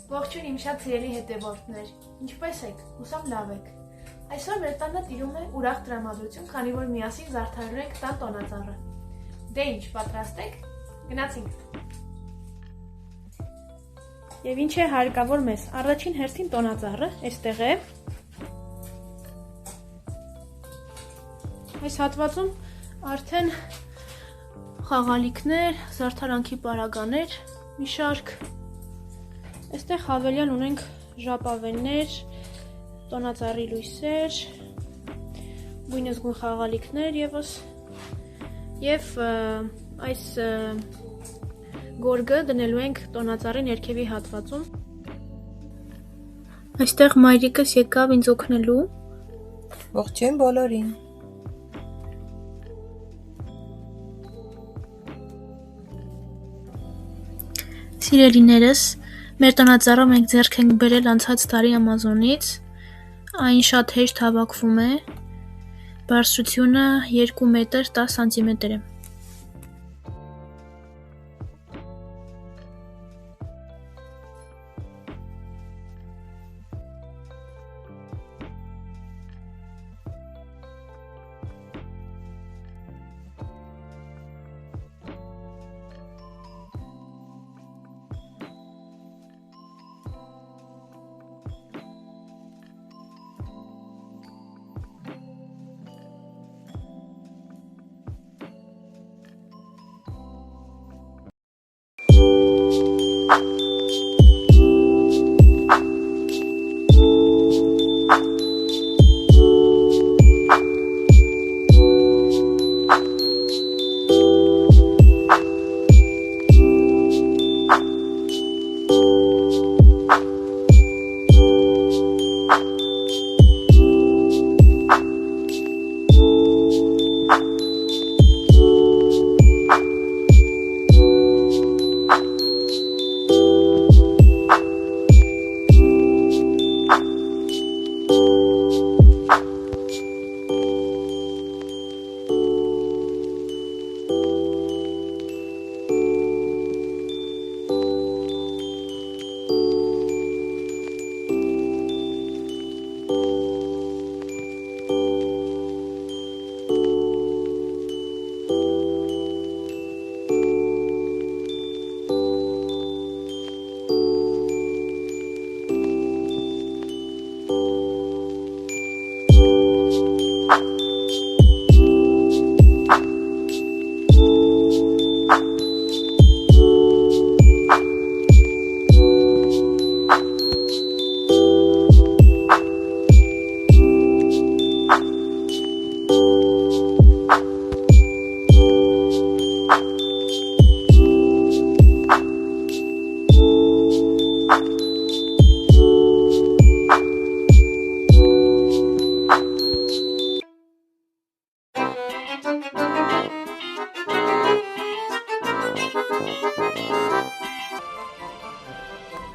Ողջույն իմ շատ սիրելի հետևորդներ, ինչպե՞ս եք, հուսամ լավ եք։ Այսօր մեր տանը տիրում է ուրախ տրամադրություն, քանի որ միասին զարդարելու ենք տան տոնածառը։ Դե ինչ, պատրաստ եք, գնացինք։ Եվ ինչ է հարկավոր մեզ, առաջին հերթին տոնածառը, այստեղ է։ Այս հատվածում արդեն խաղալիքներ, զարդարանքի պարագաներ, մի շարք։ Այստեղ հավելյալ ունենք ժապավեններ, տոնածառի լույսեր, գույնզգույն խաղալիքներ ևս և այս գորգը դնելու ենք տոնածառի ներքևի հատվածում։ Այստեղ մայրիկս եկավ ինձ օգնելու։ Ողջույն բոլորին։ Սիրելիներս, մեր տոնածառը մենք ձեռք ենք բերել անցած տարի Ամազոնից, այն շատ հեշտ հավաքվում է, բարձրությունը 2 մետր 10 սանտիմետր է։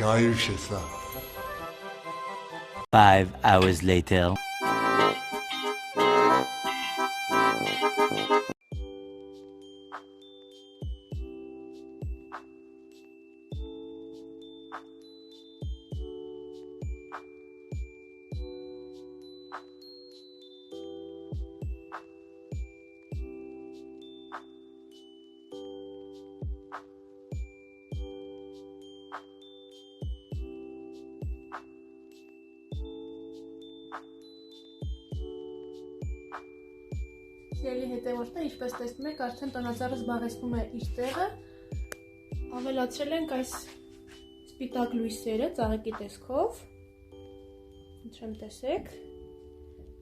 Gayuşesa. 5 hours later. Սիրելի հետևորդներ, ինչպես տեսնում եք, արդեն տոնածառը զբաղեցնում է իր տեղը, ավելացրել ենք այս սպիտակ լույսերը ծաղիկի տեսքով, ինչեմ տեսեք,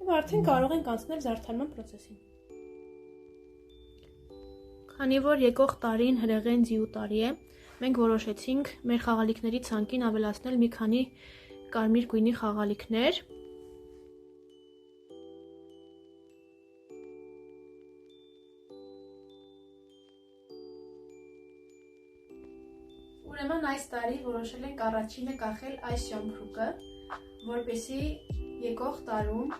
և արդեն կարող ենք անցնել զարդարման պրոցեսին։ Քանի որ եկող տարին հրեղեն ձիու տարի է, մենք որոշեցինք մեր խաղալիքների ցանկին ավելացնել մի քանի կարմիր գույնի խաղալիքներ։ Ուրեմն այս տարի որոշել ենք առաջինը կախել այս շամփրուկը, որպեսզի եկող տարում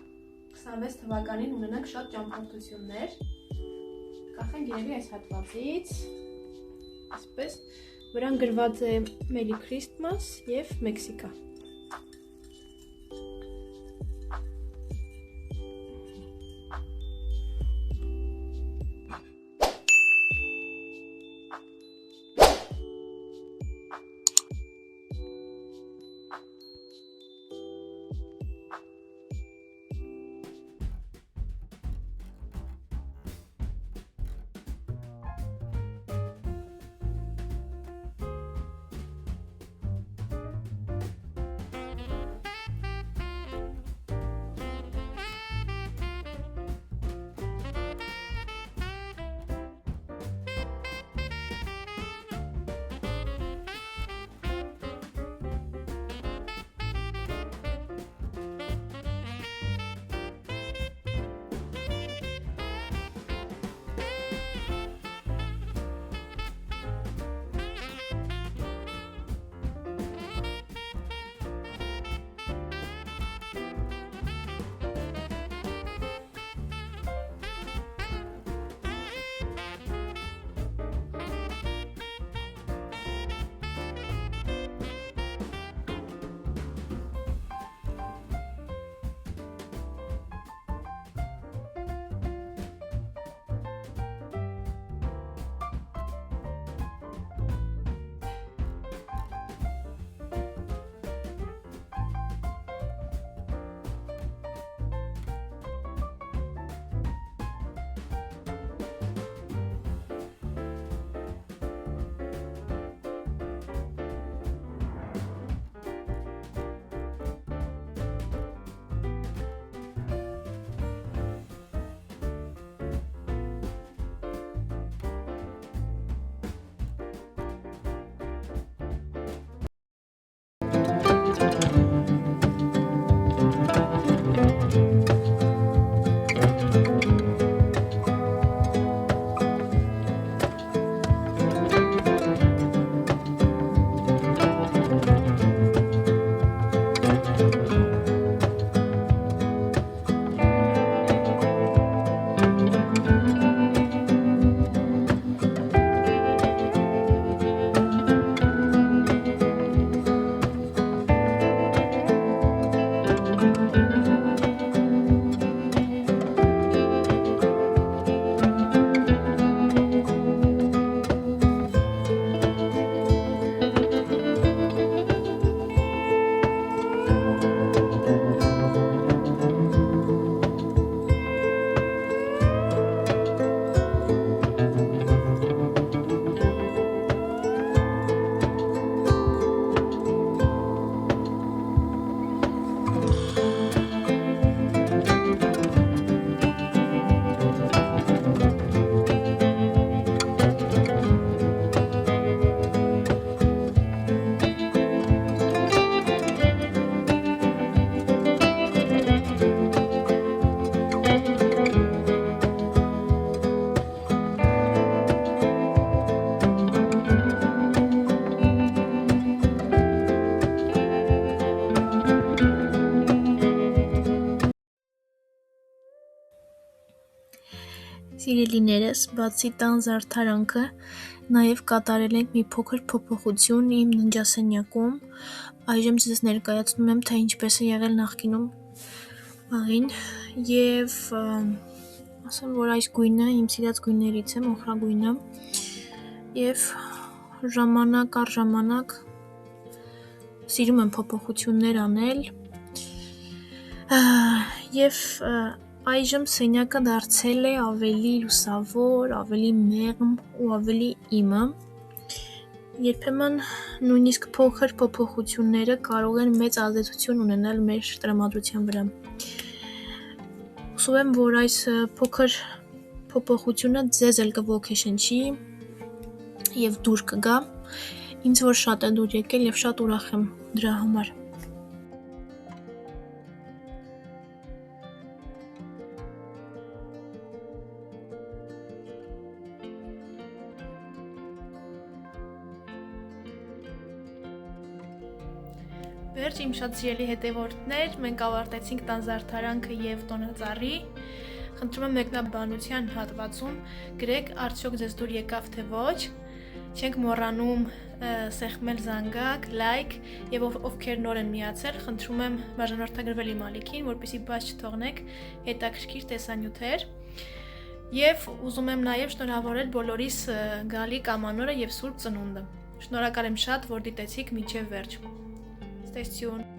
26 թվականին ունենանք շատ ճամփորդություններ։ Կախենք երևի այս հատվածից, այսպես, վրան գրված է Merry Christmas և Մեքսիկա։ Սիրելիներս, բացի տան զարդարանքը, նաև կատարել ենք մի փոքր փոփոխություն իմ ննջասենյակում։ Այժմ ձեզ ներկայացնում եմ, թե ինչպես է եղել նախկինում աղին, և ասեմ, որ այս գույնը իմ սիրած գույներից է, մոխրագույնը, և ժամանակ առ ժամանակ սիրում եմ փոփոխություններ անել, և այժմ սենյակը դարձել է ավելի լուսավոր, ավելի մեղմ ու ավելի իմը։ Երբեմն նույնիսկ փոքր փոփոխությունները կարող են մեծ ազդեցություն ունենալ մեր տրամադրության վրա։ Հուսով եմ, որ այս փոքր փոփոխությունը ձեզ էլ կոգեշնչի և դուր կգա Ինձ որ շատ է դուր եկել եւ շատ ուրախ եմ դրա համար։ Վերջ իմ շատ սիրելի հետևորդներ, մենք ավարտեցինք տանզարդարանքը եւ տոնածառի։ Խնդրում եմ մեկնաբանության հատվածում գրեք արդյոք ձեզ դուր եկավ թե ոչ։ Չենք մոռանում սեղմել զանգակ, լայք եւ ովքեր նոր են միացել, խնդրում եմ բաժանորդագրվել իմ ալիքին, որպեսզի բաց չթողնեք հետաքրքիր տեսանյութեր։ Եվ ուզում եմ նաեւ շնորհավորել բոլորիս գալի կամանորը եւ Սուրբ Ծնունդը։ Շնորհակալ եմ շատ, որ դիտեցիք մինչեւ վերջ։ Stay tuned.